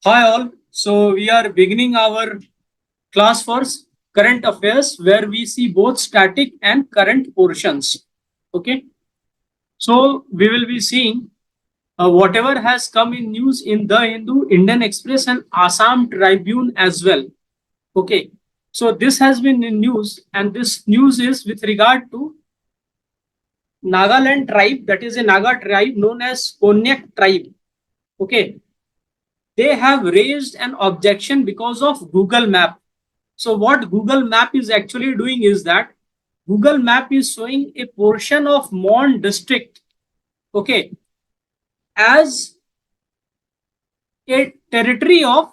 Hi all. So we are beginning our class for current affairs where we see both static and current portions. Okay. So we will be seeing whatever has come in news in the Hindu, Indian Express and Assam Tribune as well. Okay. So this has been in news and this news is with regard to Nagaland tribe, that is a Naga tribe known as Konyak tribe. Okay. They have raised an objection because of Google Map. So what Google Map is actually doing is that Google Map is showing a portion of Mon district, okay, as a territory of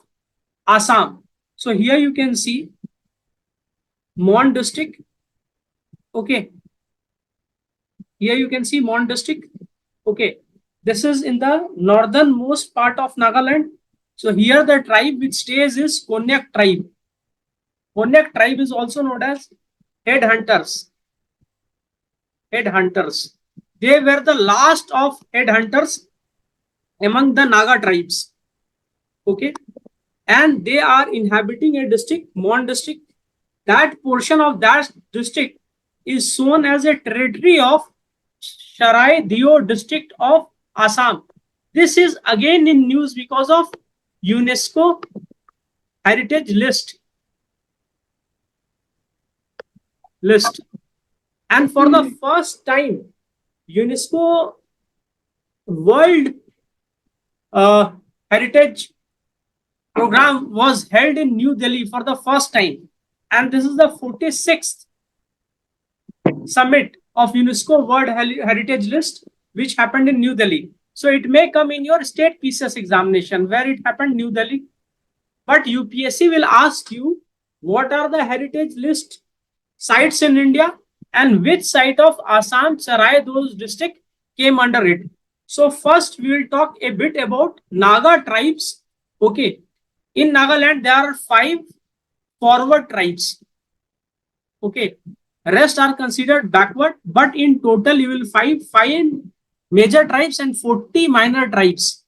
Assam. So here you can see Mon district, okay. Here you can see Mon district, okay. This is in the northernmost part of Nagaland. So here the tribe which stays is Konyak tribe. Konyak tribe is also known as headhunters. Headhunters. They were the last of headhunters among the Naga tribes. Okay. And they are inhabiting a district, Mon district. That portion of that district is shown as a territory of Sharai Dio district of Assam. This is again in news because of UNESCO heritage list. And for the first time, UNESCO World Heritage Program was held in New Delhi for the first time. And this is the 46th summit of UNESCO World Heritage List, which happened in New Delhi. So it may come in your state PCS examination where it happened in New Delhi. But UPSC will ask you what are the heritage list sites in India and which site of Assam Sarai those district came under it. So first we will talk a bit about Naga tribes. Okay. In Nagaland, there are 5 forward tribes. Okay. Rest are considered backward, but in total you will find 5 major tribes and 40 minor tribes.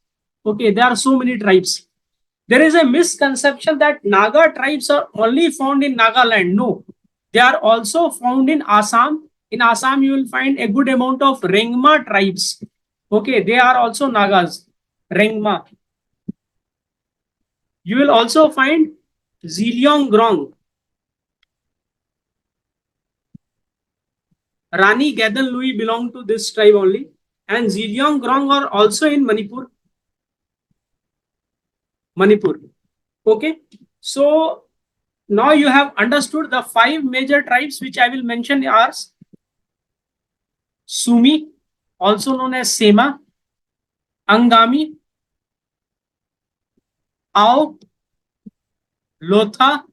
Okay. There are so many tribes. There is a misconception that Naga tribes are only found in Nagaland. No. They are also found in Assam. In Assam, you will find a good amount of Rengma tribes. Okay, they are also Nagas. Rengma. You will also find Ziliong-Grong. Rani Gadan Lui belong to this tribe only. And Ziliong-Grong are also in Manipur. Okay. So now you have understood the 5 major tribes which I will mention are Sumi, also known as Sema, Angami, Ao, Lotha,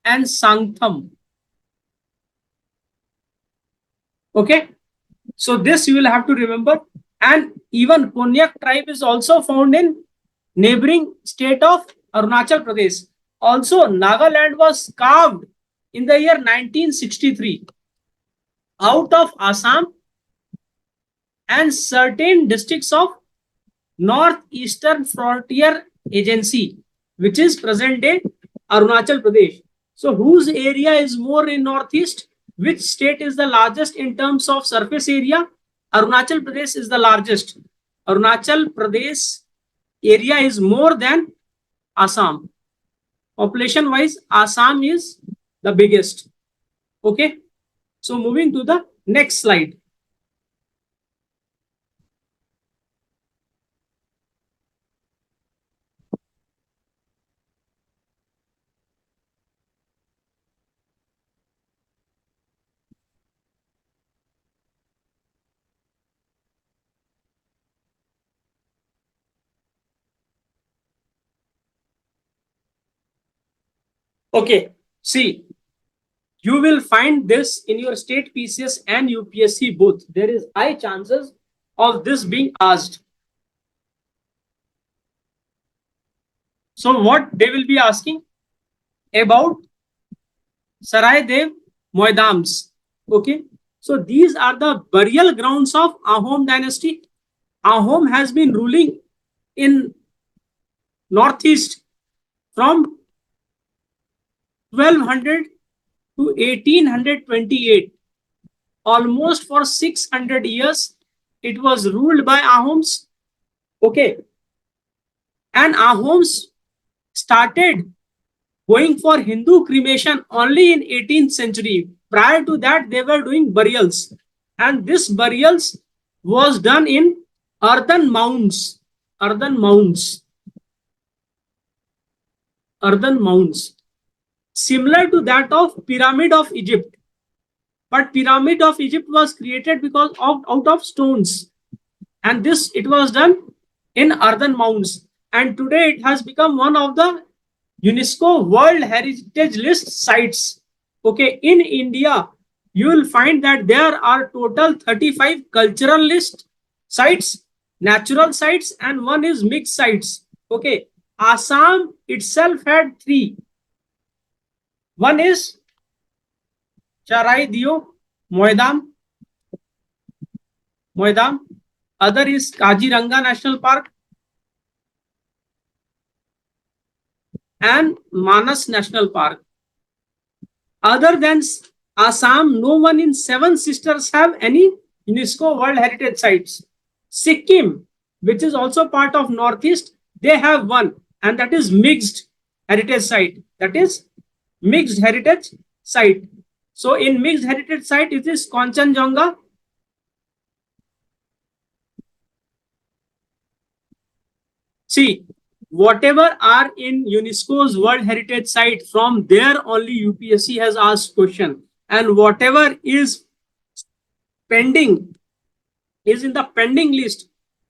and Sangtham. Okay. So this you will have to remember. And even Konyak tribe is also found in neighboring state of Arunachal Pradesh. Also, Nagaland was carved in the year 1963 out of Assam and certain districts of Northeastern Frontier Agency, which is present day Arunachal Pradesh. So, whose area is more in Northeast? Which state is the largest in terms of surface area? Arunachal Pradesh is the largest. Arunachal Pradesh area is more than Assam. Population wise, Assam is the biggest. Okay. So moving to the next slide. Okay. See, you will find this in your state PCS and UPSC both. There is high chances of this being asked. So what they will be asking about Sarai Dev Moidams. Okay. So these are the burial grounds of Ahom dynasty. Ahom has been ruling in Northeast from 1200 to 1828. Almost for 600 years, it was ruled by Ahoms. Okay. And Ahoms started going for Hindu cremation only in 18th century. Prior to that, they were doing burials. And this burials was done in earthen mounds. Earthen mounds. Earthen mounds. Similar to that of Pyramid of Egypt. But Pyramid of Egypt was created because of out of stones. And this, it was done in earthen mounds. And today it has become one of the UNESCO World Heritage List sites. Okay, in India, you will find that there are total 35 cultural list sites, natural sites, and one is mixed sites. Okay, Assam itself had 3. One is Charai Dio, Moidam. Other is Kaziranga National Park and Manas National Park. Other than Assam, no one in 7 sisters have any UNESCO World Heritage sites. Sikkim, which is also part of Northeast, they have one, and that is mixed heritage site. That is mixed heritage site. So in mixed heritage site, it is Kanchenjunga. See, whatever are in UNESCO's World Heritage Site, from there only UPSC has asked question, and whatever is pending is in the pending list,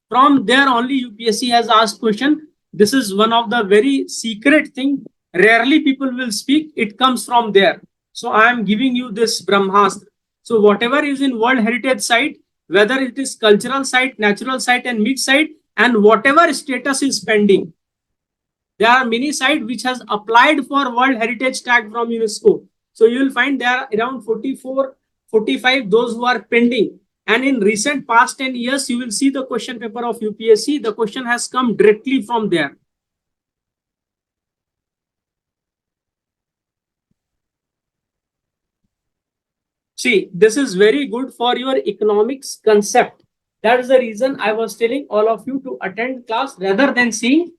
from there only UPSC has asked question. This is one of the very secret thing. Rarely people will speak. It comes from there. So I am giving you this Brahmastra. So whatever is in World Heritage Site, whether it is cultural site, natural site, and mixed site, and whatever status is pending. There are many sites which has applied for World Heritage Tag from UNESCO. So you will find there are around 44, 45 those who are pending. And in recent past 10 years, you will see the question paper of UPSC. The question has come directly from there. See, this is very good for your economics concept. That is the reason I was telling all of you to attend class rather than seeing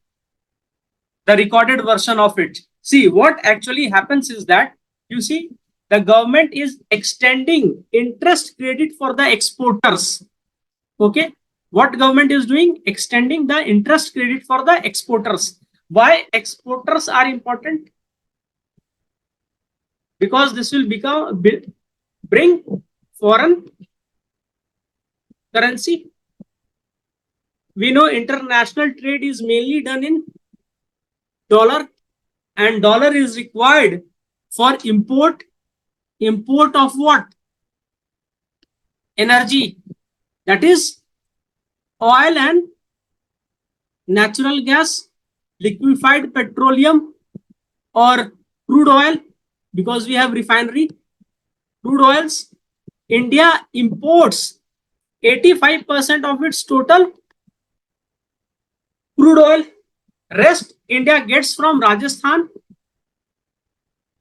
the recorded version of it. See, what actually happens is that, you see, the government is extending interest credit for the exporters. Okay. What government is doing? Extending the interest credit for the exporters. Why exporters are important? Because this will bring foreign currency. We know international trade is mainly done in dollar, and dollar is required for import of what? Energy, that is oil and natural gas, liquefied petroleum or crude oil, because we have refinery. Crude oils, India imports 85% of its total crude oil. Rest India gets from Rajasthan.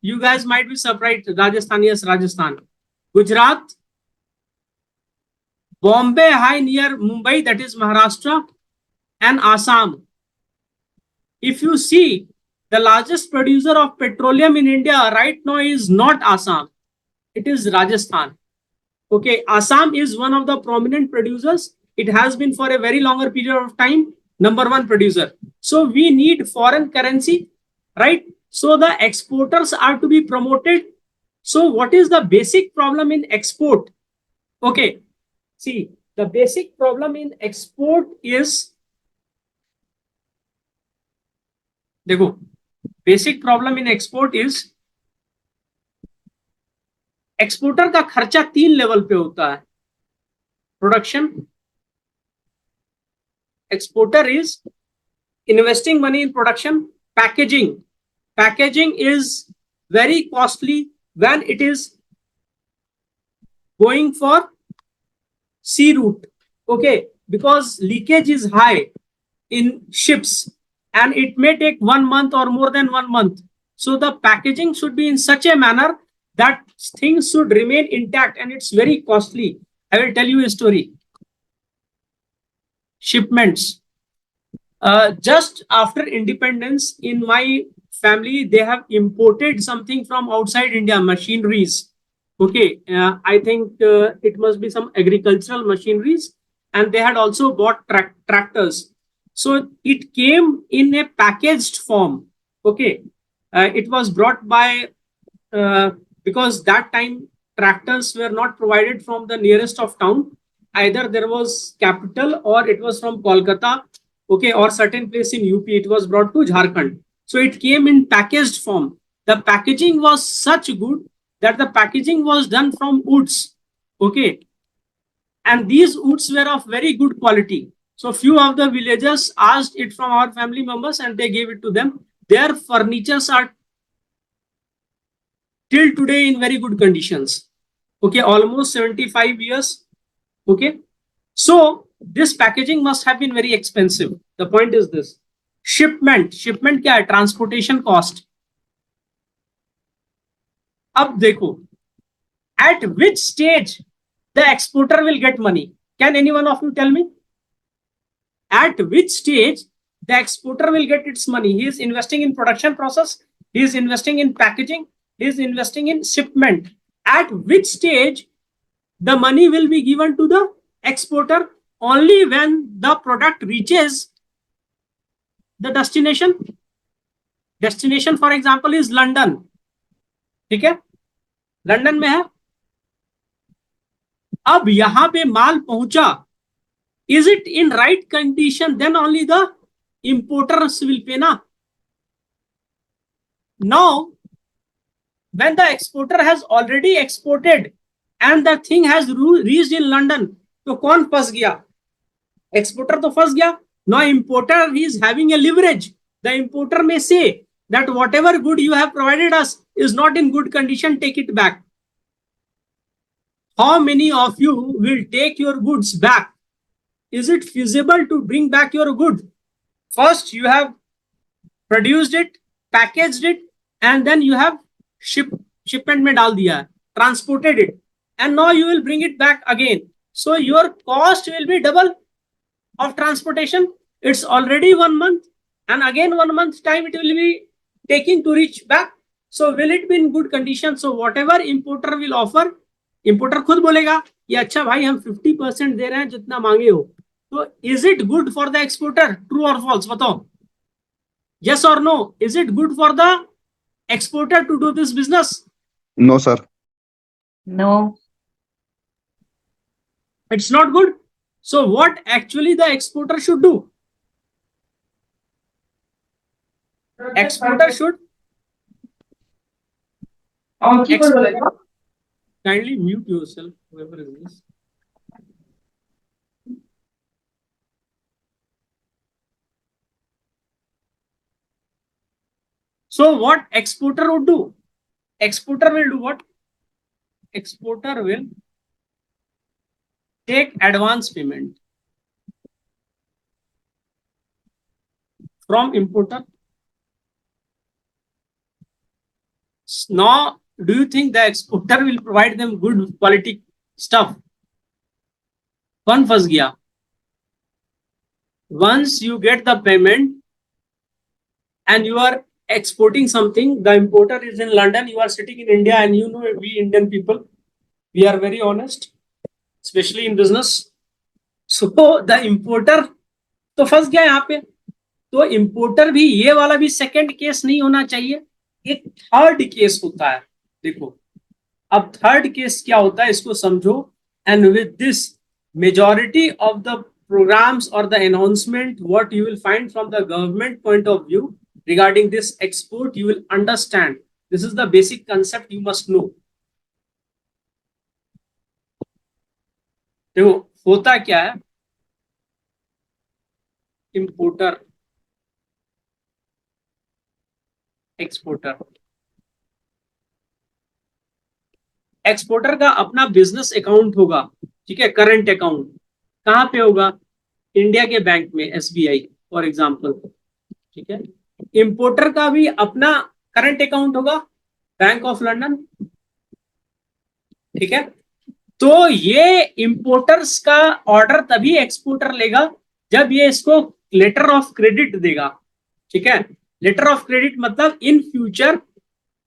You guys might be surprised. Rajasthan, yes, Rajasthan. Gujarat, Bombay High near Mumbai, that is Maharashtra, and Assam. If you see, the largest producer of petroleum in India right now is not Assam. It is Rajasthan. Okay, Assam is one of the prominent producers. It has been for a very longer period of time, #1 producer. So we need foreign currency, right? So the exporters are to be promoted. So what is the basic problem in export? Okay, see, the basic problem in export is, देखो, basic problem in export is, exporter का खर्चा 3 level पे होता है. Production, exporter is investing money in production. Packaging is very costly when it is going for sea route. Okay, because leakage is high in ships. and it may take 1 month or more than 1 month. So the packaging should be in such a manner that things should remain intact, and it's very costly. I will tell you a story. Shipments. Just after independence, in my family, they have imported something from outside India, machineries. Okay, I think it must be some agricultural machineries, and they had also bought tractors. So it came in a packaged form. Okay, it was brought by uh, because that time tractors were not provided from the nearest of town. Either there was capital or it was from Kolkata, okay, or certain place in UP. It was brought to Jharkhand. So it came in packaged form. The packaging was such good that the packaging was done from woods, okay, and these woods were of very good quality. So few of the villagers asked it from our family members, and they gave it to them. Their furnitures are till today in very good conditions. Okay, almost 75 years. Okay, so this packaging must have been very expensive. The point is this: shipment क्या है? Transportation cost. अब देखो, at which stage the exporter will get money? Can any one of you tell me? At which stage the exporter will get its money? He is investing in production process, he is investing in packaging, he is investing in shipment. At which stage the money will be given to the exporter? Only when the product reaches the destination. Destination, for example, is London. ठीक है, London में है. अब यहां पे माल पहुंचा, is it in right condition? Then only the importers will pay na. Now when the exporter has already exported and the thing has reached in London, तो कौन फंस गया? Exporter तो फंस गया. Now importer, he is having a leverage. The importer may say that whatever good you have provided us is not in good condition, take it back. How many of you will take your goods back? Is it feasible to bring back your good? First you have produced it, packaged it, and then you have shipment में डाल दिया, transported it, and now you will bring it back again. So your cost will be double of transportation. It's already 1 month, and again 1 month time it will be taking to reach back. So will it be in good condition? So whatever importer will offer, importer खुद बोलेगा ये अच्छा भाई हम 50% दे रहे हैं जितना मांगे हो. So is it good for the exporter? True or false? बताओ. Yes or no? Is it good for the exporter to do this business? No, sir. No. It's not good. So what actually the exporter should do? Exporter should kindly mute yourself, whoever is this. So what exporter would do? Exporter will do what? Exporter will take advance payment from importer. Now, do you think the exporter will provide them good quality stuff? कौन फंस गया? Once you get the payment and you are exporting something, the importer is in London, you are sitting in India, and you know we Indian people, we are very honest, especially in business. So the importer तो फंस गया यहाँ पे. तो importer भी, ये वाला भी सेकंड केस नहीं होना चाहिए, एक थर्ड केस होता है. देखो अब थर्ड केस क्या होता है इसको समझो. And with this majority of the programs or the announcement what you will find from the government point of view regarding this export, you will understand. This is the basic concept you must know. देखो होता क्या है, importer exporter. Exporter का अपना business account होगा, ठीक है, current account. कहां पे होगा? इंडिया के बैंक में, SBI फॉर एग्जांपल, ठीक ठीक है। इंपोर्टर का भी अपना करंट अकाउंट होगा, बैंक ऑफ लंदन, ठीक है। तो ये इंपोर्टर्स का ऑर्डर तभी एक्सपोर्टर लेगा जब ये इसको लेटर ऑफ क्रेडिट देगा, ठीक है। लेटर ऑफ क्रेडिट मतलब इन फ्यूचर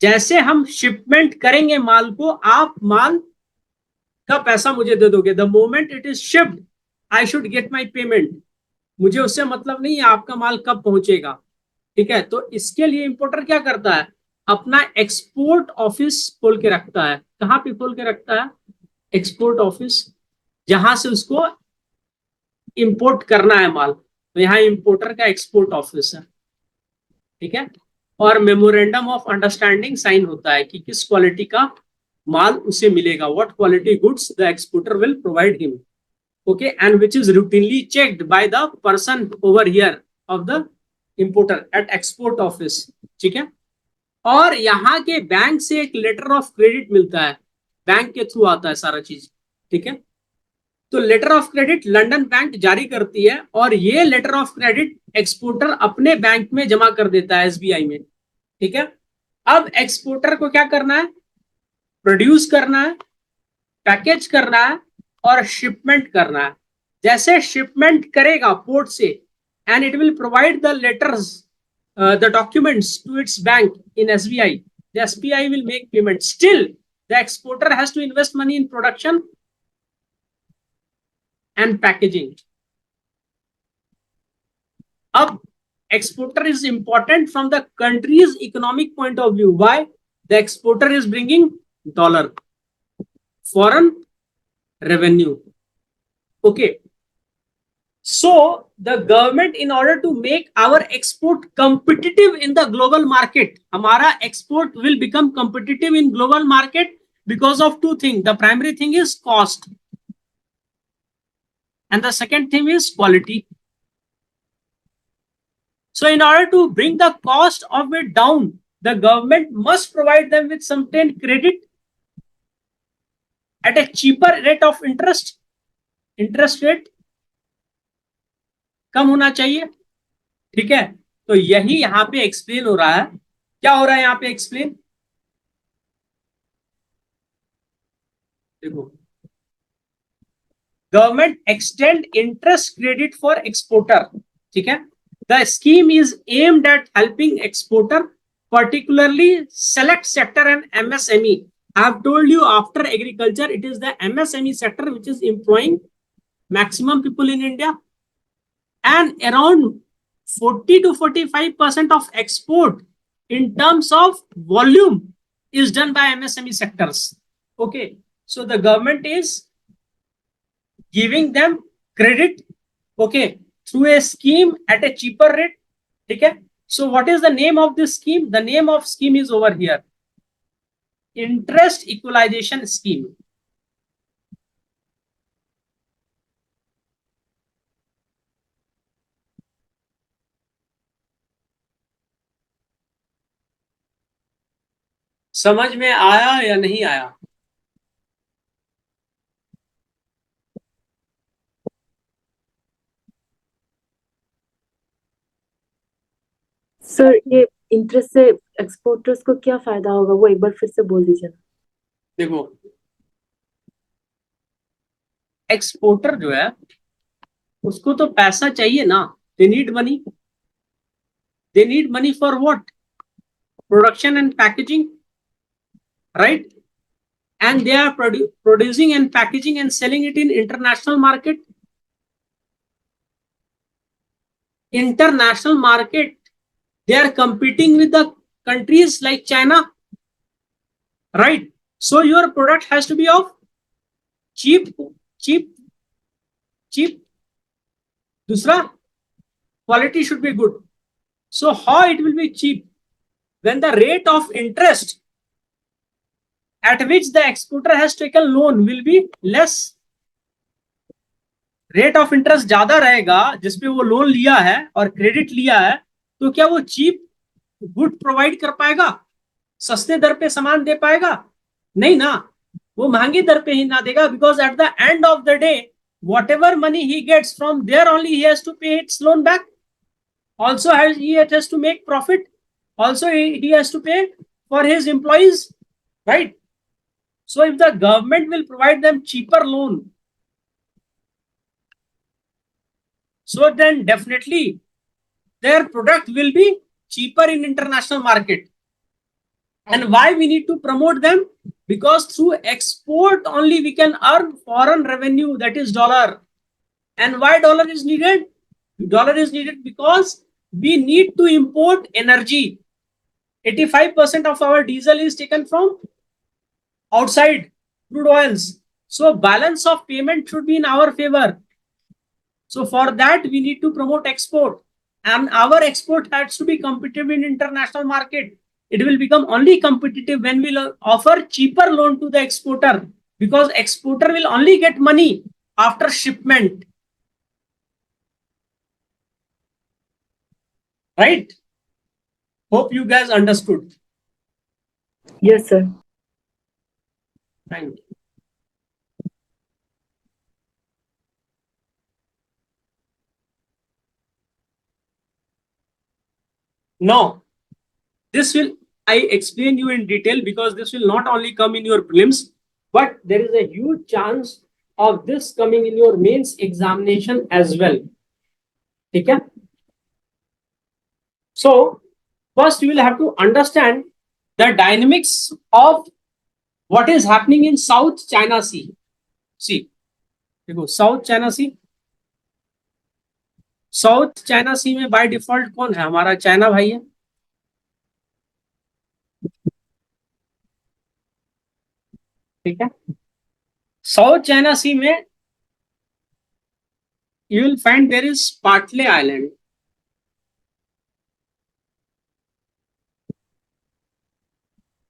जैसे हम शिपमेंट करेंगे माल को, आप माल का पैसा मुझे दे दोगे, the moment it is shipped I should get my payment. मुझे उससे मतलब नहीं है आपका माल कब पहुंचेगा, ठीक है। तो इसके लिए इंपोर्टर क्या करता है, अपना एक्सपोर्ट ऑफिस खोल के रखता है। कहां पे खोल के रखता है, एक्सपोर्ट ऑफिस, जहां से उसको इंपोर्ट करना है माल, तो यहाँ इंपोर्टर का एक्सपोर्ट ऑफिस है, ठीक है। और मेमोरेंडम ऑफ अंडरस्टैंडिंग साइन होता है कि किस क्वालिटी का माल उसे मिलेगा, what quality goods the exporter will provide him, okay, and which is routinely checked by the person over here of the importer at export office, ठीक है। और यहाँ के बैंक से एक लेटर ऑफ क्रेडिट मिलता है, बैंक के थ्रू आता है सारा चीज, ठीक है। तो letter of credit London bank जारी करती है और ये लेटर ऑफ क्रेडिट एक्सपोर्टर अपने बैंक में जमा कर देता है, एसबीआई में, ठीक है। अब एक्सपोर्टर को क्या करना है, प्रोड्यूस करना है, पैकेज करना है और शिपमेंट करना है। जैसे शिपमेंट करेगा पोर्ट से, and it will provide the letters, the documents to its bank in SBI, the SBI will make payment. Still the exporter has to invest money in production and packaging. अब exporter is important from the country's economic point of view. Why? The exporter is bringing dollar, foreign revenue, okay. So the government, in order to make our export competitive in the global market, हमारा export will become competitive in global market because of two things. The primary thing is cost and the second thing is quality. So in order to bring the cost of it down, the government must provide them with certain credit at a cheaper rate of interest. Interest rate कम होना चाहिए, ठीक है। तो यही यहाँ पे explain हो रहा है। क्या हो रहा है यहाँ पे एक्सप्लेन, देखो, government extend interest credit for exporter, ठीक है। The scheme is aimed at helping exporter, particularly select sector and MSME. I have told you after agriculture, it is the MSME sector which is employing maximum people in India, and around 40 to 45% of export in terms of volume is done by MSME sectors. Okay, so the government is giving them credit, okay, through a scheme at a cheaper rate, ठीक है। So what is the name of this scheme? The name of scheme is over here, interest equalization scheme. समझ में आया या नहीं आया? Sir ये interest से एक्सपोर्टर्स को क्या फायदा होगा, वो एक बार फिर से बोल दीजिए ना। देखो, एक्सपोर्टर जो है उसको तो पैसा चाहिए ना, they need money, they need money for what, production and packaging, right, and they are producing and packaging and selling it in international market. International market, they are competing with the countries like China, right? So your product has to be of cheap, cheap, cheap. दूसरा, quality should be good. So how it will be cheap? When the rate of interest at which the exporter has taken loan will be less. Rate of interest ज्यादा रहेगा जिसपे वो loan लिया है और credit लिया है, तो क्या वो चीप गुड प्रोवाइड कर पाएगा, सस्ते दर पे सामान दे पाएगा? नहीं ना, वो महंगी दर पे ही ना देगा, because at the end of the day whatever money he gets from there only he has to pay its loan back, Also he has to make profit. Also he has to pay for his employees, right? So if the government will provide them cheaper loan, so then definitely their product will be cheaper in international market. And why we need to promote them? Because through export only we can earn foreign revenue, that is dollar. And why dollar is needed? Dollar is needed because we need to import energy. 85% of our diesel is taken from outside, crude oils. So balance of payment should be in our favor. So for that, we need to promote export. And our export has to be competitive in international market. It will become only competitive when we will offer cheaper loan to the exporter, because exporter will only get money after shipment. Right? Hope you guys understood. Yes, sir. Thank you. Now, this will I explain you in detail, because this will not only come in your prelims, but there is a huge chance of this coming in your mains examination as well. Okay? So, first you will have to understand the dynamics of what is happening in South China Sea. See, देखो South China Sea. South China Sea में by default कौन है? हमारा China भाई है. ठीक है. South China Sea में you will find there is Spratly Island.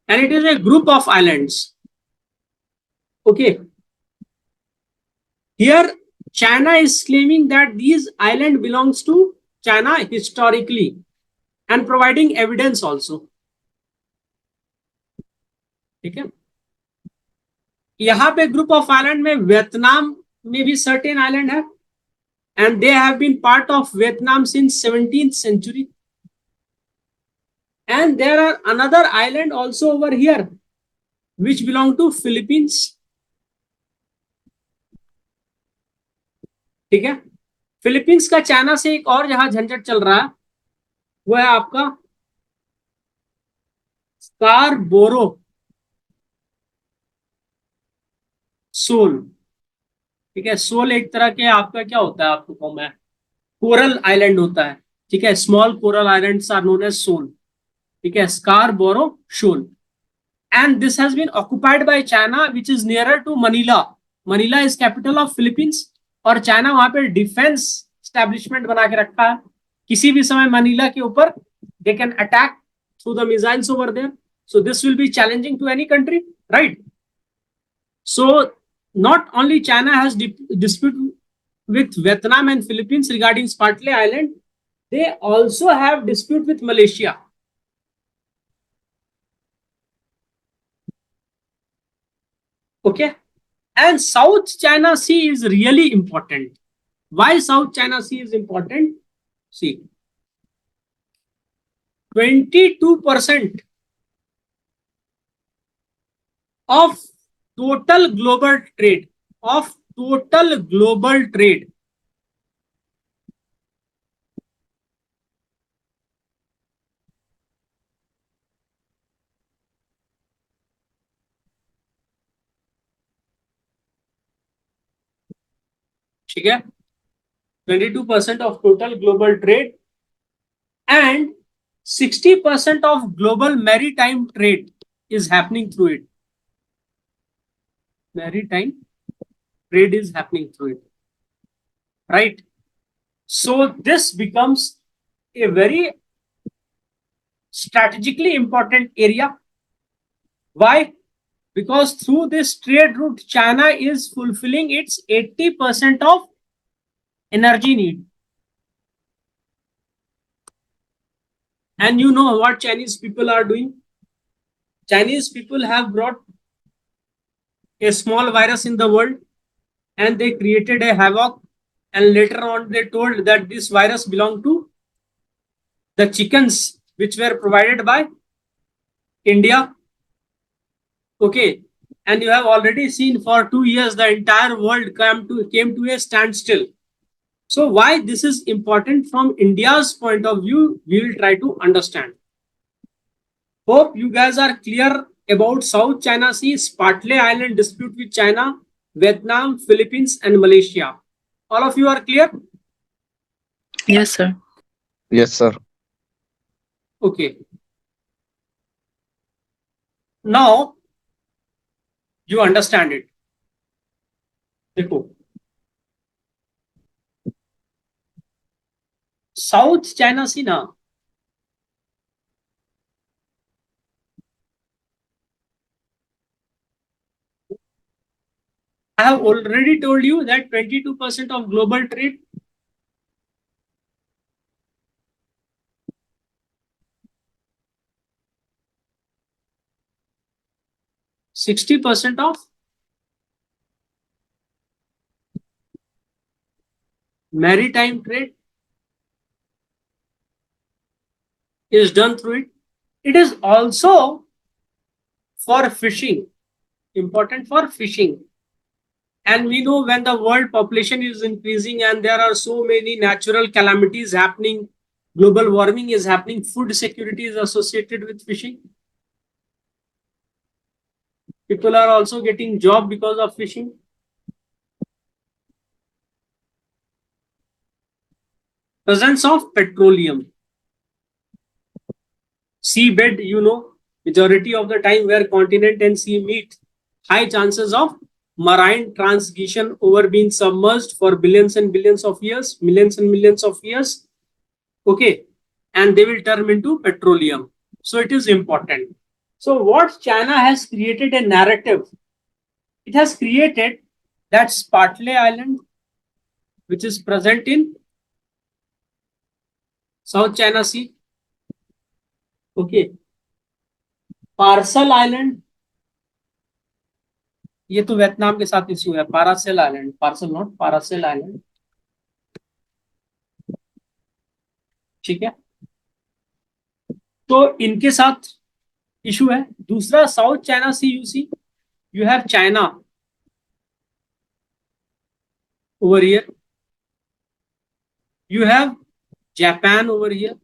And it is a group of islands. Okay. Here, China is claiming that these island belongs to China historically and providing evidence also. ठीक है. यहाँ पे group of island में Vietnam में भी certain island है, and they have been part of Vietnam since 17th century. And there are another island also over here which belong to Philippines. ठीक है. फिलीपींस का चाइना से एक और जहां झंझट चल रहा है वो है आपका स्कारबोरो सोल. ठीक है. सोल एक तरह के आपका क्या होता है, आपको कौन है, कोरल आइलैंड होता है. ठीक है. Small coral islands are known as shoal. ठीक है. Scarborough shoal. And this has been occupied by China, which is nearer to Manila. Manila is capital of Philippines. और चाइना वहां पे डिफेंस स्टैब्लिशमेंट बना के रखा है. किसी भी समय मनीला के ऊपर they can attack through the missiles over there. So this will be challenging to any country, right? So not only China has dispute with Vietnam and Philippines regarding Spratly Island, they also have dispute with Malaysia. Okay. And South China Sea is really important. Why South China Sea is important? See, 22% of total global trade, ठीक है, 22% of total global trade and 60% of global maritime trade is happening through it. Maritime trade is happening through it, right? So this becomes a very strategically important area. Why? Because through this trade route, China is fulfilling its 80% of energy need. And you know what Chinese people are doing? Chinese people have brought a small virus in the world and they created a havoc, and later on they told that this virus belonged to the chickens which were provided by India. Okay. And you have already seen for 2 years the entire world came to a standstill. So why this is important from India's point of view, we will try to understand. Hope you guys are clear about South China Sea, Spratly Island dispute with China, Vietnam, Philippines, and Malaysia. All of you are clear? Yes, sir. Yes, sir. Okay. Now you understand it. देखो, South China Sea na, I have already told you that 22% of global trade, 60% of maritime trade is done through it. It is also for fishing, important for fishing. And we know when the world population is increasing and there are so many natural calamities happening, global warming is happening, food security is associated with fishing. People are also getting job because of fishing. Presence of petroleum. Seabed, you know, majority of the time where continent and sea meet, high chances of marine transgression over being submerged for billions and billions of years, millions and millions of years. Okay. And they will turn into petroleum. So it is important. So what China has created a narrative. It has created that Spratly Island, which is present in South China Sea. Okay. Parcel island, ये तो Vietnam के साथ issue है. Paracel island, parcel not Paracel island. ठीक है, तो इनके साथ इशू है. दूसरा South China Sea, you see you have China over here, you have Japan over here,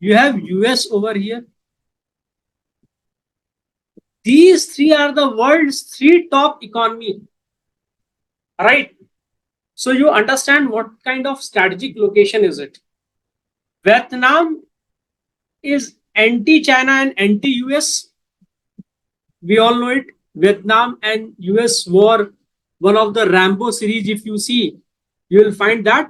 you have US over here. These three are the world's three top economy, right? So you understand what kind of strategic location is it. Vietnam is anti-China and anti-US. We all know it. Vietnam and US war, one of the Rambo series, if you see, you will find that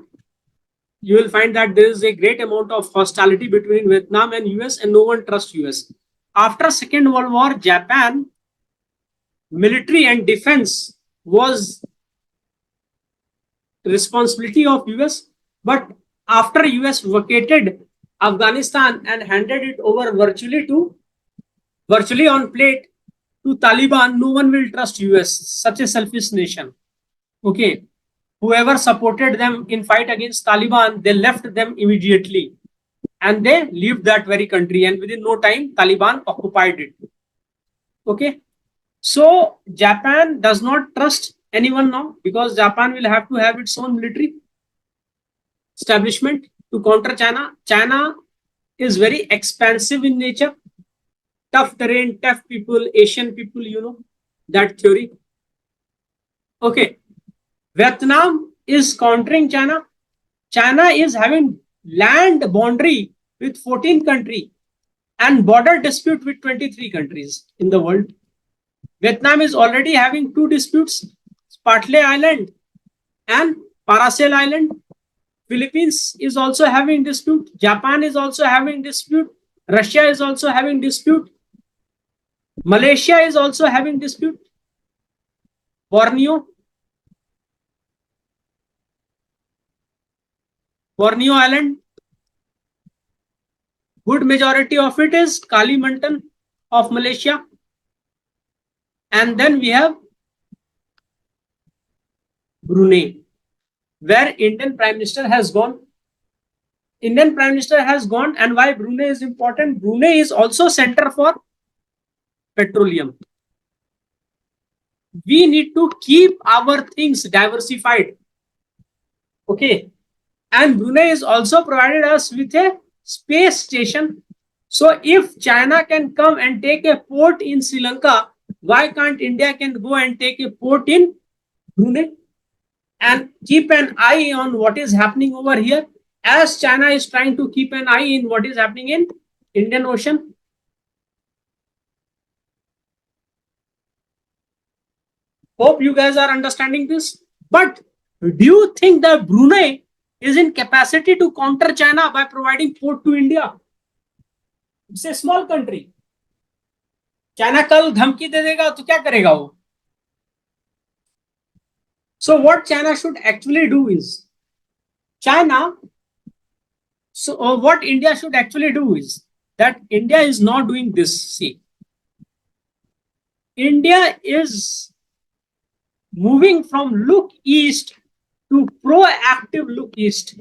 there is a great amount of hostility between Vietnam and US and no one trusts US. After Second World War, Japan military and defense was responsibility of US, but after US vacated Afghanistan and handed it over virtually on plate to Taliban, no one will trust US, such a selfish nation. Okay. Whoever supported them in fight against Taliban, they left them immediately and they left that very country, and within no time Taliban occupied it. Okay. So Japan does not trust anyone now because Japan will have to have its own military establishment to counter China. China is very expansive in nature, tough terrain, tough people, Asian people, you know, that theory. Okay. Vietnam is countering China. China is having land boundary with 14 countries and border dispute with 23 countries in the world. Vietnam is already having two disputes, Spratly Island and Paracel Island. Philippines is also having dispute. Japan is also having dispute. Russia is also having dispute. Malaysia is also having dispute. Borneo Island, good majority of it is Kalimantan of Malaysia. And then we have Brunei, where Indian Prime Minister has gone. Indian Prime Minister has gone, and why Brunei is important? Brunei is also center for petroleum. We need to keep our things diversified. Okay. And Brunei is also provided us with a space station. So if China can come and take a port in Sri Lanka, why can't India can go and take a port in Brunei and keep an eye on what is happening over here, as China is trying to keep an eye in what is happening in Indian Ocean? Hope you guys are understanding this. But do you think that Brunei is in capacity to counter China by providing port to India? It's a small country. China कल धमकी दे देगा तो क्या करेगा वो? So what China should actually do is what India should actually do is that India is not doing this. See, India is moving from look east to proactive look east.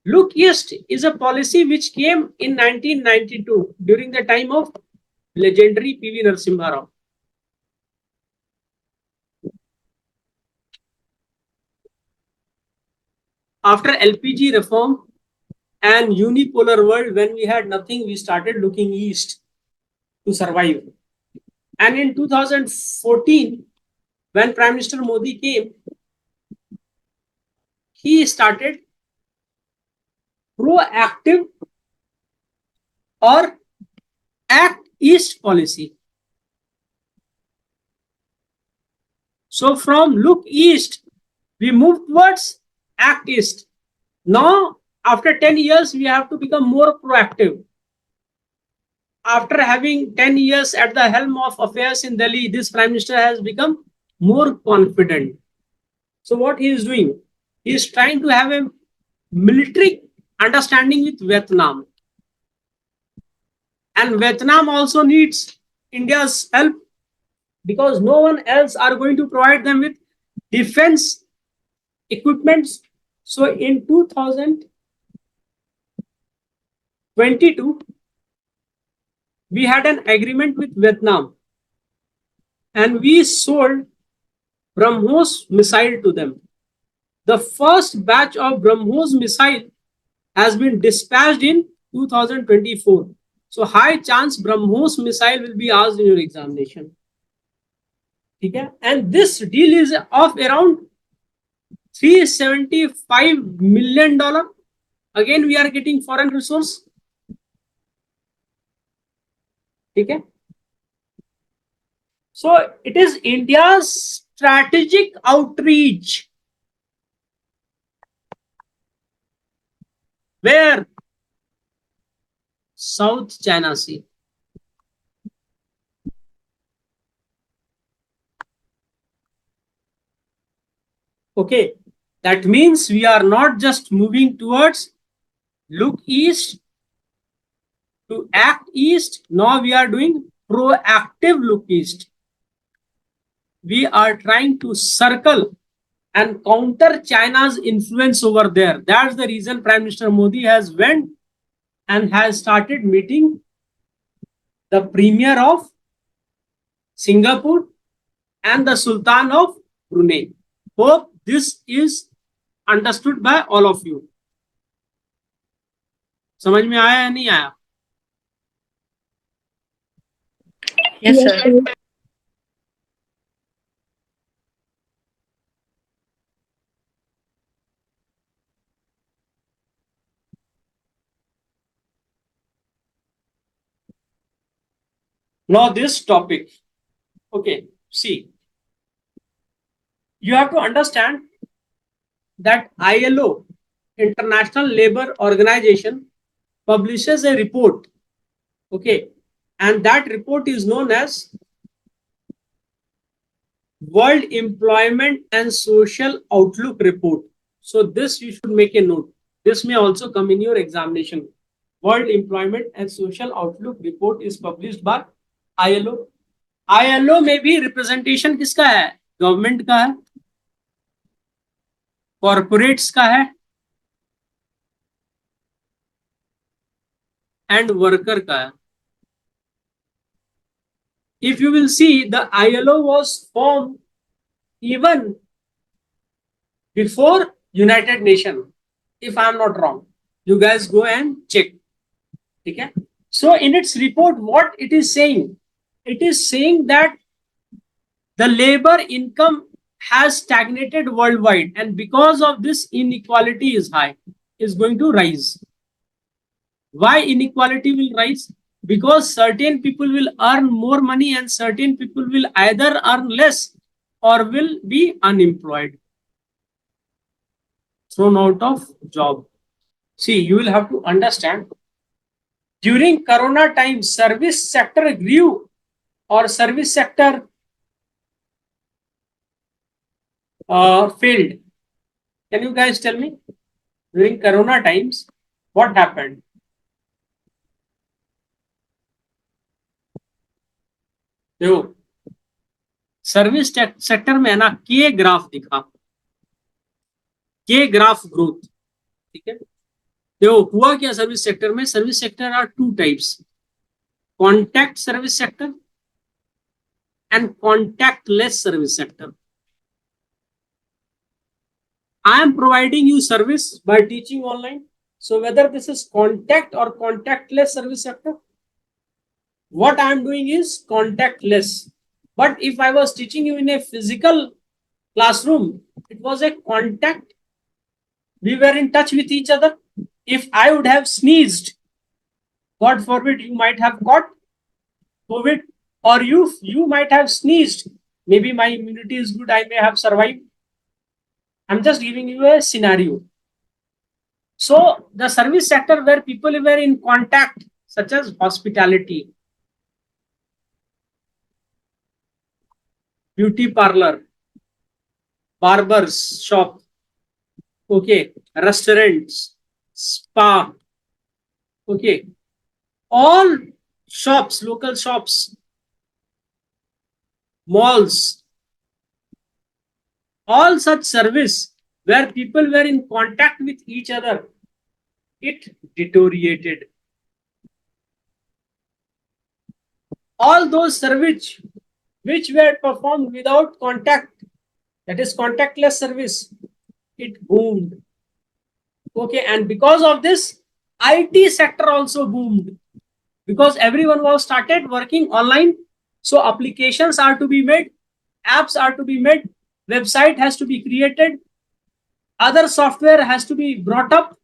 Look east is a policy which came in 1992 during the time of legendary PV Narasimha Rao. After LPG reform and unipolar world, when we had nothing, we started looking east to survive. And in 2014, when Prime Minister Modi came, he started proactive or act east policy. So from look east, we move towards act east. Now, after 10 years, we have to become more proactive. After having 10 years at the helm of affairs in Delhi, this Prime Minister has become more confident. So what he is doing? He is trying to have a military understanding with Vietnam. And Vietnam also needs India's help, because no one else are going to provide them with defense equipments. So in 2022, we had an agreement with Vietnam and we sold BrahMos missile to them. The first batch of BrahMos missile has been dispatched in 2024. So high chance BrahMos missile will be asked in your examination. Okay? And this deal is of around $375 million. Again, we are getting foreign resource. Okay? So it is India's strategic outreach. Where? South China Sea. Okay, that means we are not just moving towards look east to act east. Now we are doing proactive look east. We are trying to circle and counter China's influence over there. That's the reason Prime Minister Modi has went and has started meeting the Premier of Singapore and the Sultan of Brunei. Hope this is understood by all of you. समझ में आया या नहीं आया? Yes, sir. Now this topic. Okay, see. You have to understand that ILO, International Labour Organization, publishes a report. Okay, and that report is known as World Employment and Social Outlook Report. So this you should make a note. This may also come in your examination. World Employment and Social Outlook Report is published by ILO. ILO में भी representation किसका है? Government का है, corporates का है, and worker का है. If you will see, the ILO was formed even before United Nations, if I am not wrong. You guys go and check. Okay? So in its report, what it is saying? It is saying that the labor income has stagnated worldwide, and because of this, inequality is high, is going to rise. Why inequality will rise? Because certain people will earn more money and certain people will either earn less or will be unemployed, thrown out of job. See, you will have to understand, during corona time, service sector grew or service sector failed. Can you guys tell me? During corona times, what happened? देखो, service sector में है ना, के graph दिखा, के graph growth. ठीक है, देखो हुआ क्या सर्विस सेक्टर में. Service sector are two types, contact service sector and contactless service sector. I am providing you service by teaching online. So whether this is contact or contactless service sector, what I am doing is contactless. But if I was teaching you in a physical classroom, it was a contact. We were in touch with each other. If I would have sneezed, God forbid, you might have got COVID, or you might have sneezed. Maybe my immunity is good, I may have survived. I'm just giving you a scenario. So the service sector where people were in contact, such as hospitality, beauty parlor, barber's shop, okay, restaurants, spa, okay, all shops, local shops, malls, all such service where people were in contact with each other, it deteriorated. All those service which were performed without contact, that is contactless service, it boomed. Okay, and because of this, IT sector also boomed, because everyone was started working online. So applications are to be made, apps are to be made, website has to be created, other software has to be brought up.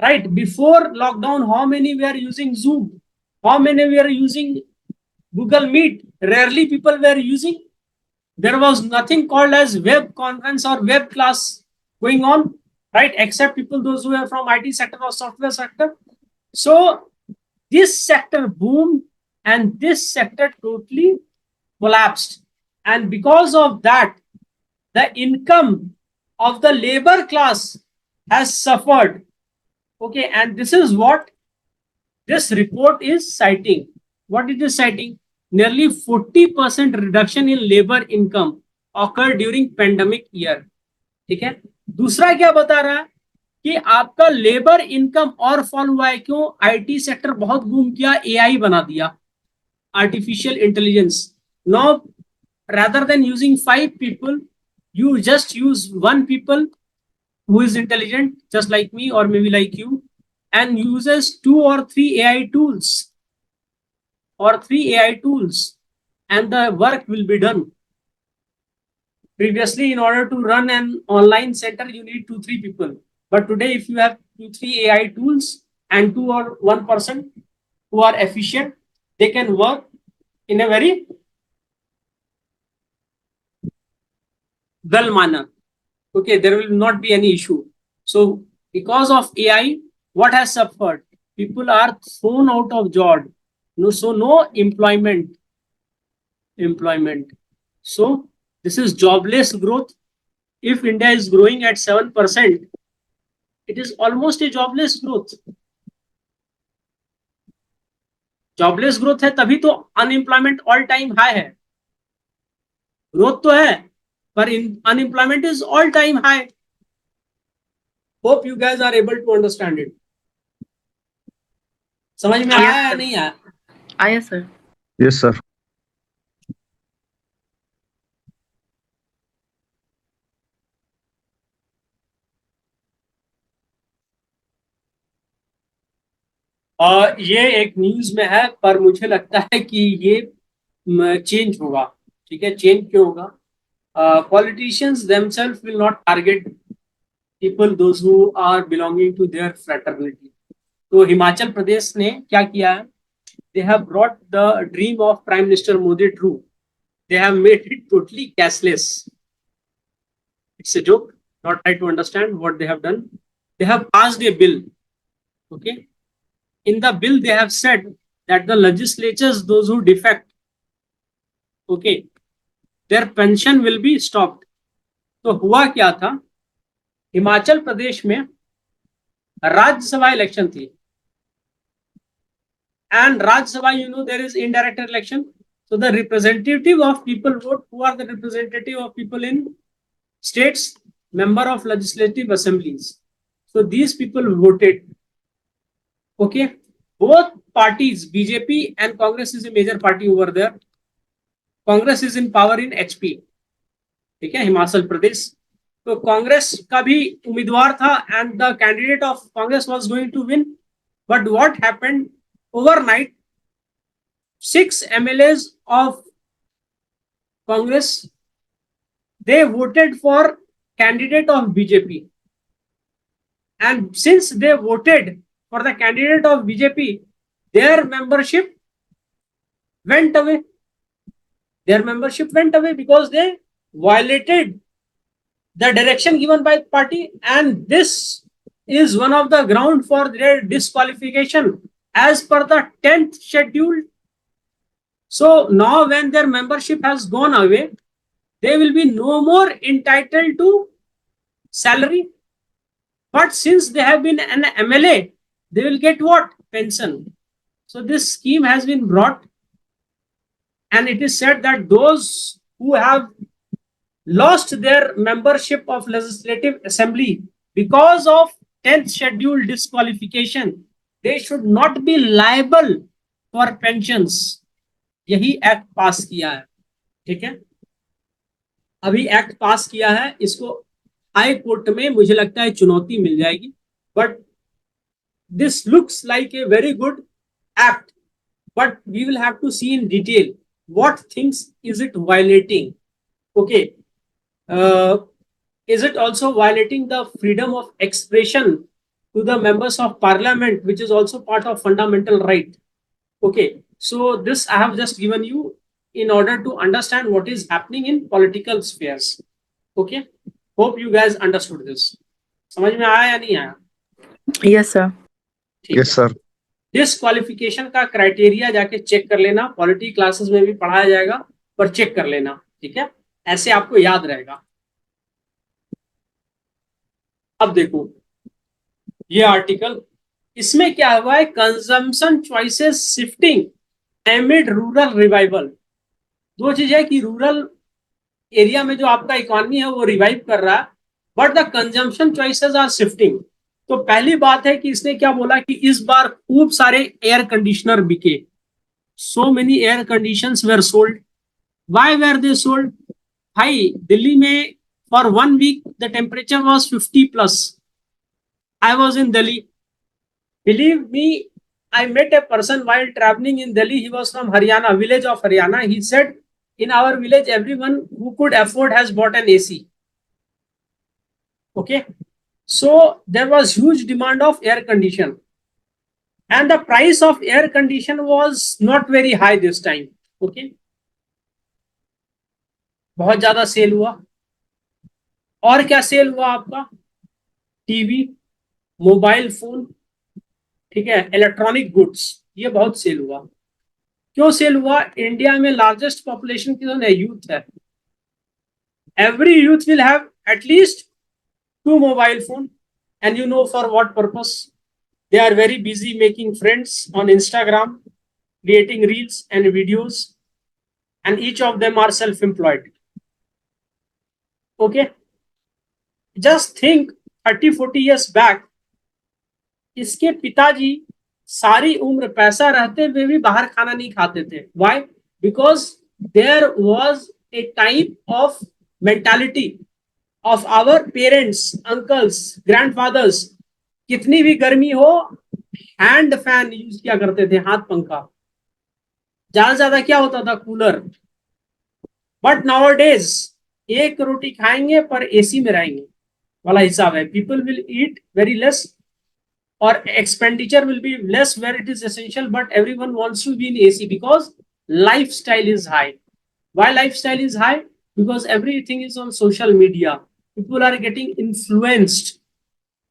Right, before lockdown, how many were using Zoom, how many were using Google Meet? Rarely people were using. There was nothing called as web conference or web class going on, right, except people those who are from IT sector or software sector. So this sector boomed and this sector totally collapsed, and because of that, the income of the labor class has suffered. Okay, and this is what this report is citing. What it is citing? Nearly 40% reduction in labor income occurred during pandemic year. ठीक है, दूसरा क्या बता रहा है कि आपका labour income और फॉल हुआ है. क्यों? आईटी सेक्टर बहुत बूम किया, एआई बना दिया, artificial intelligence. Now rather than using 5 people, you just use 1 people who is intelligent just like me or maybe like you, and uses 2 or 3 AI tools and the work will be done. Previously, in order to run an online center, you need 2-3 people, but today if you have 2-3 AI tools and 2 or 1 person who are efficient, they can work in a very well manner. Okay, there will not be any issue. So because of AI, what has suffered? People are thrown out of job. No employment. So this is jobless growth. If India is growing at 7%, it is almost a jobless growth. Jobless growth है तभी तो unemployment all time high है. Growth तो है, but unemployment is all time high. Hope you guys are able to understand it. समझ में आया या नहीं आया? आया सर। Yes, sir. ये एक न्यूज में है, पर मुझे लगता है कि ये चेंज होगा। ठीक है, चेंज क्यों होगा? Politicians themselves will not target people those who are belonging to their fraternity. तो हिमाचल प्रदेश ने क्या किया है? They have brought the dream of Prime Minister Modi true. They have made it totally cashless. It's a joke. Not try to understand what they have done. They have passed a bill. Okay. In the bill, they have said that the legislatures, those who defect, okay, their pension will be stopped. तो हुआ क्या था? हिमाचल प्रदेश में Rajya Sabha election थी, and Rajya Sabha, you know, there is indirect election. So the representative of people vote. Who are the representative of people in states? Member of legislative assemblies. So these people voted. Okay, both parties, BJP and Congress is a major party over there. Congress is in power in HP. ठीक है, हिमाचल प्रदेश। तो कांग्रेस का भी उम्मीदवार था, and the candidate of Congress was going to win, but what happened? Overnight 6 MLAs of Congress, they voted for candidate of BJP, and since they voted for the candidate of BJP, their membership went away. Their membership went away because they violated the direction given by the party, and this is one of the ground for their disqualification as per the 10th schedule. So now when their membership has gone away, they will be no more entitled to salary, but since they have been an MLA, they will get what? Pension. So this scheme has been brought, and it is said that those who have lost their membership of legislative assembly because of 10th schedule disqualification, they should not be liable for pensions. यही act पास किया है। ठीक है, अभी act पास किया है, इसको high court में मुझे लगता है चुनौती मिल जाएगी, but this looks like a very good act, but we will have to see in detail what things is it violating. Okay, is it also violating the freedom of expression to the members of parliament, which is also part of fundamental right? Okay, so this I have just given you in order to understand what is happening in political spheres. Okay, hope you guys understood this. समझ में आया या नहीं आया? Yes sir. Yes, sir. Disqualification का criteria जाके check कर लेना, पॉलिटी क्लासेस में भी पढ़ाया जाएगा, पर चेक कर लेना। ठीक है, ऐसे आपको याद रहेगा। अब देखो ये आर्टिकल, इसमें क्या हुआ है? Consumption choices shifting एमिड rural revival. दो चीज है कि रूरल एरिया में जो आपका इकोनॉमी है वो रिवाइव कर रहा है, but the consumption choices are shifting. तो पहली बात है कि इसने क्या बोला कि इस बार खूब सारे एयर कंडीशनर बिके। So many air conditions were sold. Why were they sold? भाई दिल्ली में for 1 week the temperature was 50+। I was in Delhi, believe me, I met a person while traveling in Delhi. He was from Haryana, village of Haryana. He said, in our village, everyone who could afford has bought an AC. Okay, so there was huge demand of air condition, and the price of air condition was not very high this time. Okay, बहुत ज्यादा cell हुआ। और क्या cell हुआ आपका? TV, mobile phone, ठीक है, electronic goods, ये बहुत सेल हुआ। क्यों सेल हुआ? इंडिया में लार्जेस्ट पॉपुलेशन किधर है? यूथ है। Every youth will have at least 2 mobile phone, and you know for what purpose? They are very busy making friends on Instagram, creating reels and videos, and each of them are self employed. Okay, just think 30-40 years back इसके पिताजी सारी उम्र पैसा रहते हुए भी बाहर खाना नहीं खाते थे. Why? Because there was a type of mentality of our parents, uncles, grandfathers. कितनी भी गर्मी हो हैंड फैन यूज किया करते थे, हाथ पंखा. ज्यादा से ज्यादा क्या होता था, कूलर. बट नाउ डेज एक रोटी खाएंगे पर एसी में रहेंगे वाला हिसाब है. People will eat very less or expenditure will be less where it is essential, but everyone wants to be in AC because lifestyle is high. Why lifestyle is high? Because everything is on social media. People are getting influenced,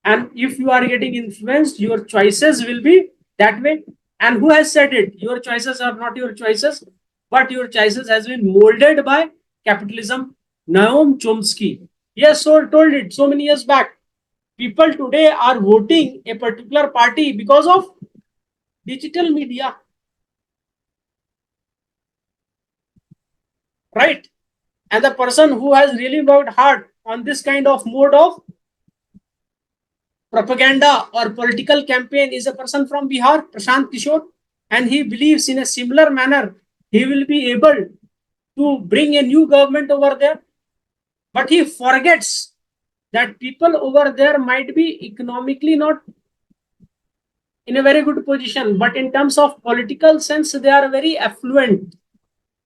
and if you are getting influenced, your choices will be that way. And who has said it? Your choices are not your choices, but your choices has been molded by capitalism. Noam Chomsky, yes, so told it so many years back. People today are voting a particular party because of digital media, right? And the person who has really worked hard on this kind of mode of propaganda or political campaign is a person from Bihar, Prashant Kishore, and he believes in a similar manner he will be able to bring a new government over there. But he forgets that people over there might be economically not in a very good position, but in terms of political sense, they are very affluent.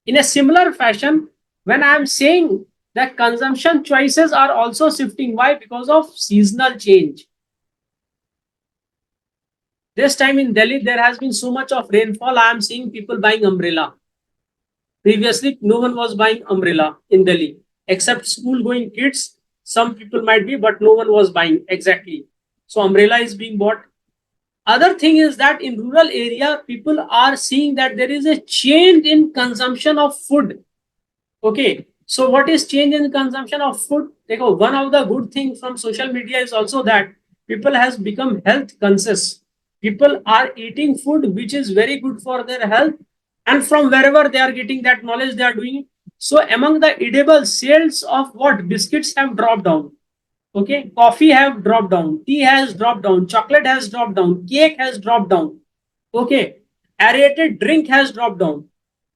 In a similar fashion, when I am saying that consumption choices are also shifting, why? Because of seasonal change. This time in Delhi, there has been so much of rainfall. I am seeing people buying umbrella. Previously, no one was buying umbrella in Delhi, except school-going kids. Some people might be, but no one was buying exactly. So umbrella is being bought. Other thing is that in rural area, people are seeing that there is a change in consumption of food. Okay, so what is change in consumption of food? One of the good things from social media is also that people has become health conscious. People are eating food which is very good for their health, and from wherever they are getting that knowledge, they are doing it. So among the edible sales of what, biscuits have dropped down. Okay, coffee have dropped down, tea has dropped down, chocolate has dropped down, cake has dropped down. Okay, aerated drink has dropped down.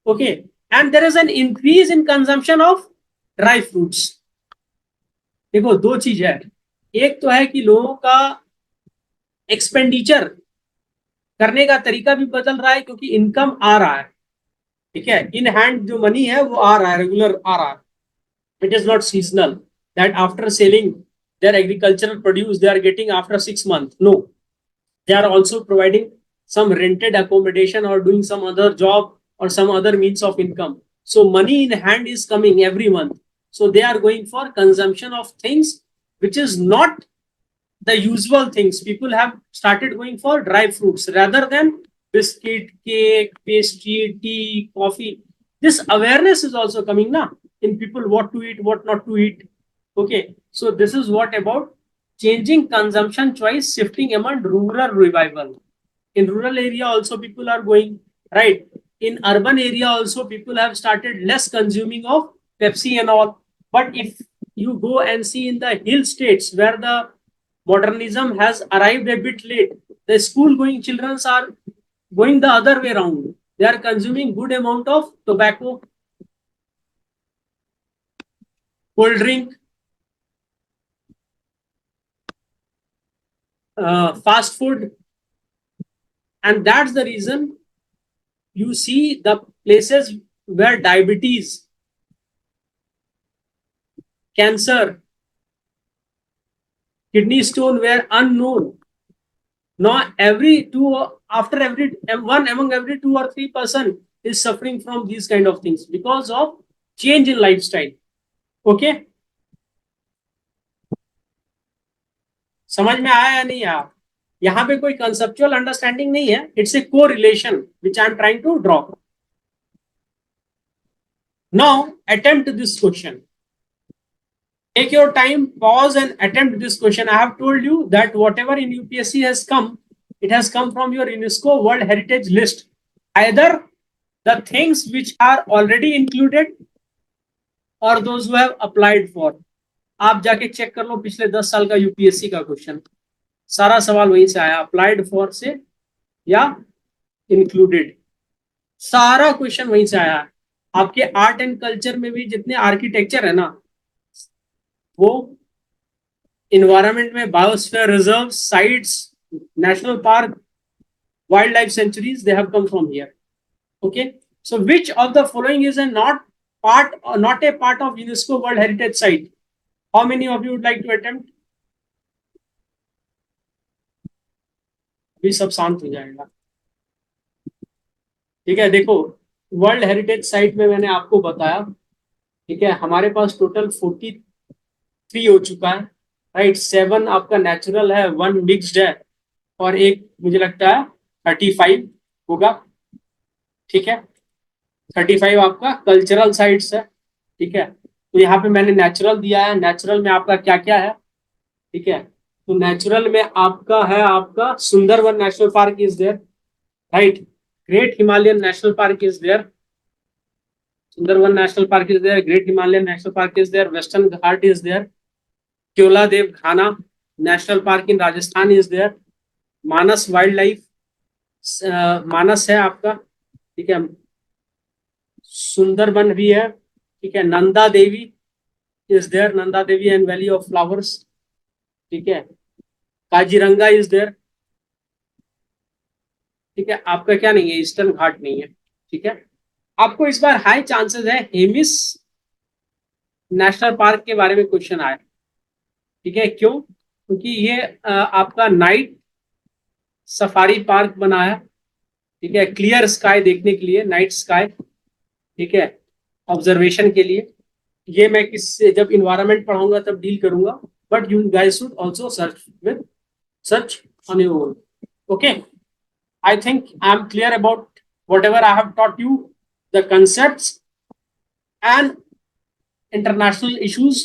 Okay, and there is an increase in consumption of dry fruits. देखो दो चीज है, एक तो है कि लोगों का एक्सपेंडिचर करने का तरीका भी बदल रहा है क्योंकि इनकम आ रहा है. ठीक है, इन हैंड जो मनी है वो आ रहा है, रेगुलर आ रहा है. It is not seasonal that after selling their agricultural produce they are getting after 6 months. No, they are also providing some rented accommodation or doing some other job or some other means of income. So money in hand is coming every month. So they are going for consumption of things which is not the usual things. People have started going for dry fruits rather than biscuit, cake, pastry, tea, coffee. This awareness is also coming now in people, what to eat, what not to eat. Okay, so this is what about changing consumption choice, shifting among rural revival. In rural area also people are going, right? In urban area also people have started less consuming of Pepsi and all. But if you go and see in the hill states where the modernism has arrived a bit late, the school going children are going the other way around. They are consuming good amount of tobacco, cold drink, fast food, and that's the reason you see the places where diabetes, cancer, kidney stone were unknown. Now every two, after every one among every 2 or 3 person is suffering from these kind of things because of change in lifestyle. Okay, समझ में आया या नहीं आया? यहाँ पे कोई conceptual understanding नहीं है. It's a correlation which I am trying to draw. Now attempt this question. Take your time, pause and attempt this question. I have told you that whatever in UPSC has come, it has come from your UNESCO World Heritage List. Either the things which are already included or those who have applied for. आप जाके check कर लो पिछले 10 साल का UPSC का question, सारा सवाल वहीं से आया. अप्लाइड फॉर से या इंक्लूडेड? सारा क्वेश्चन वहीं से आया है। आपके आर्ट एंड कल्चर में भी जितने आर्किटेक्चर है ना, वो इन्वायरमेंट में biosphere reserve, sites, national park, wild life sanctuaries, they have come from here. Okay, so which of the following is a not a part of UNESCO World Heritage Site? How many of you would like to attempt? अभी सब शांत हो जाएगा. ठीक है, देखो, world heritage site में मैंने आपको बताया, ठीक है, हमारे पास टोटल 43 हो चुका है, राइट. 7 आपका नेचुरल है, 1 मिक्स्ड है, और एक मुझे लगता है 35 होगा. ठीक है, 35 आपका कल्चरल साइट्स है. ठीक है, तो यहाँ पे मैंने नेचुरल दिया है. नेचुरल में आपका क्या क्या है? ठीक है, तो नेचुरल में आपका है, आपका Sundarban National Park is there, right. Great Himalayan National Park is there, Sundarban National Park is there, Great Himalayan National Park is there, Western Ghat is there, Keoladeo Ghana National Park in Rajasthan is there, Manas wild life, Manas है आपका. ठीक है, सुंदरबन भी है. ठीक है, Nanda Devi is there, Nanda Devi and Valley of Flowers. ठीक है, काजीरंगा इज देयर. ठीक है, आपका क्या नहीं है, ईस्टर्न घाट नहीं है. ठीक है, आपको इस बार हाई चांसेस है हेमिस नेशनल पार्क के बारे में क्वेश्चन आया. ठीक है, क्यों? क्योंकि ये आपका नाइट सफारी पार्क बना है. ठीक है, क्लियर स्काई देखने के लिए, नाइट स्काई. ठीक है, ऑब्जर्वेशन के लिए. ये मैं किससे जब इन्वायरमेंट पढ़ाऊंगा तब डील करूंगा, but you guys should also search on your own. Okay, I think I'm clear about whatever I have taught you, the concepts and international issues,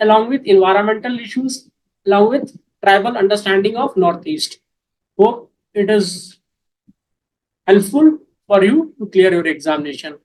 along with environmental issues, along with tribal understanding of Northeast. Hope it is helpful for you to clear your examination.